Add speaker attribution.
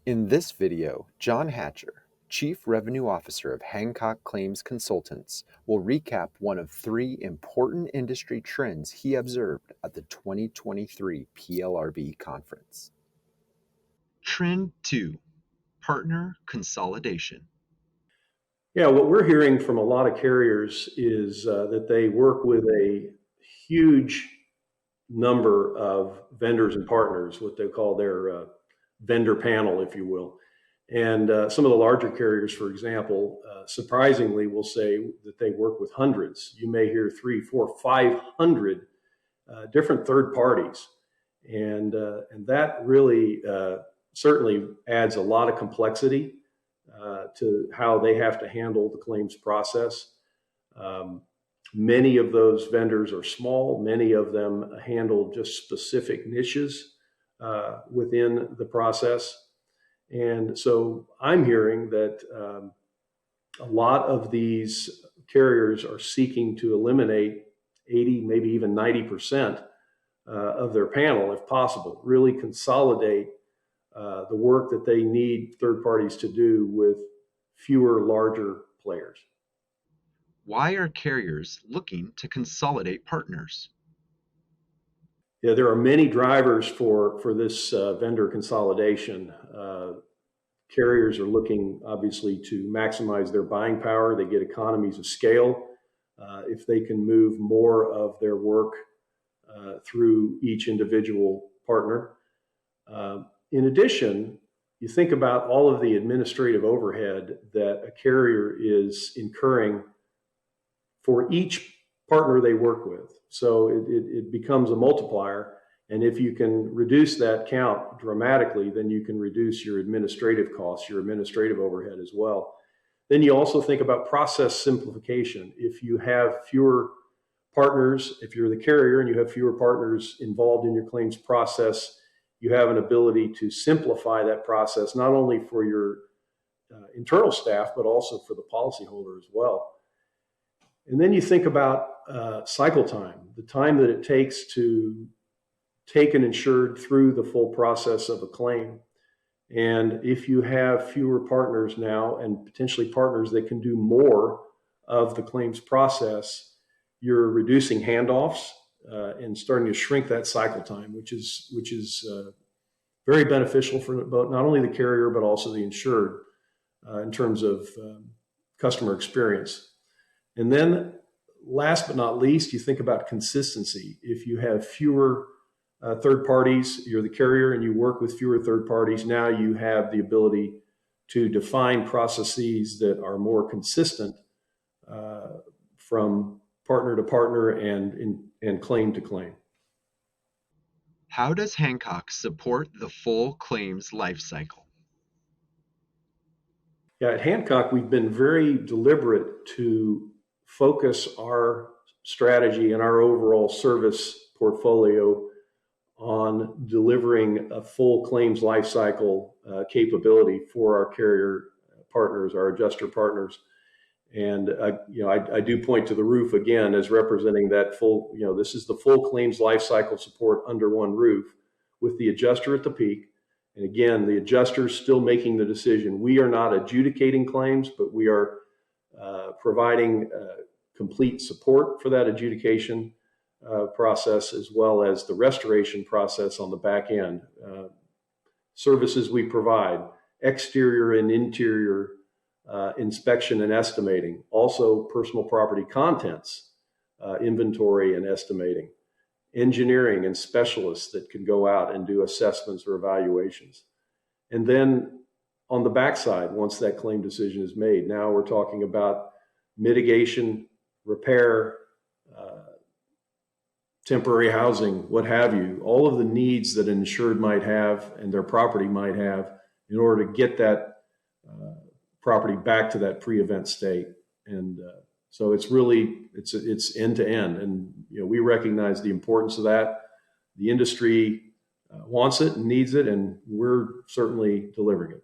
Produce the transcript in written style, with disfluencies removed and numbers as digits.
Speaker 1: In this video, John Hatcher, Chief Revenue Officer of Hancock Claims Consultants, will recap one of three important industry trends he observed at the 2023 PLRB conference.
Speaker 2: Trend 2, Partner Consolidation.
Speaker 3: Yeah, what we're hearing from a lot of carriers is that they work with a huge number of vendors and partners, what they call their vendor panel, if you will. And some of the larger carriers, for example, surprisingly will say that they work with hundreds. You may hear 300, 400, 500 different third parties. And that really certainly adds a lot of complexity to how they have to handle the claims process. Many of those vendors are small. Many of them handle just specific niches within the process. And so I'm hearing that a lot of these carriers are seeking to eliminate 80, maybe even 90% of their panel, if possible, really consolidate the work that they need third parties to do with fewer, larger players.
Speaker 2: Why are carriers looking to consolidate partners?
Speaker 3: Yeah, there are many drivers for this vendor consolidation. Carriers are looking, obviously, to maximize their buying power. They get economies of scale if they can move more of their work through each individual partner. In addition, you think about all of the administrative overhead that a carrier is incurring for each partner they work with. So it becomes a multiplier. And if you can reduce that count dramatically, then you can reduce your administrative costs, your administrative overhead as well. Then you also think about process simplification. If you have fewer partners, if you're the carrier and you have fewer partners involved in your claims process, you have an ability to simplify that process, not only for your internal staff, but also for the policyholder as well. And then you think about cycle time, the time that it takes to take an insured through the full process of a claim. And if you have fewer partners now and potentially partners that can do more of the claims process, you're reducing handoffs and starting to shrink that cycle time, which is very beneficial for both, not only the carrier, but also the insured in terms of customer experience. And then last but not least, you think about consistency. If you have fewer third parties, you're the carrier and you work with fewer third parties, now you have the ability to define processes that are more consistent from partner to partner and claim to claim.
Speaker 2: How does Hancock support the full claims lifecycle?
Speaker 3: Yeah, at Hancock, we've been very deliberate to focus our strategy and our overall service portfolio on delivering a full claims lifecycle capability for our carrier partners, our adjuster partners. And I do point to the roof again as representing that full, this is the full claims lifecycle support under one roof with the adjuster at the peak. And again, the adjuster is still making the decision. We are not adjudicating claims, but we are providing complete support for that adjudication process, as well as the restoration process on the back end. Services we provide, exterior and interior inspection and estimating, also personal property contents, inventory and estimating, engineering and specialists that can go out and do assessments or evaluations. And then on the backside, once that claim decision is made, now we're talking about mitigation, repair, temporary housing, what have you, all of the needs that an insured might have and their property might have in order to get that property back to that pre-event state. And so it's really, it's end to end. And we recognize the importance of that. The industry wants it and needs it, and we're certainly delivering it.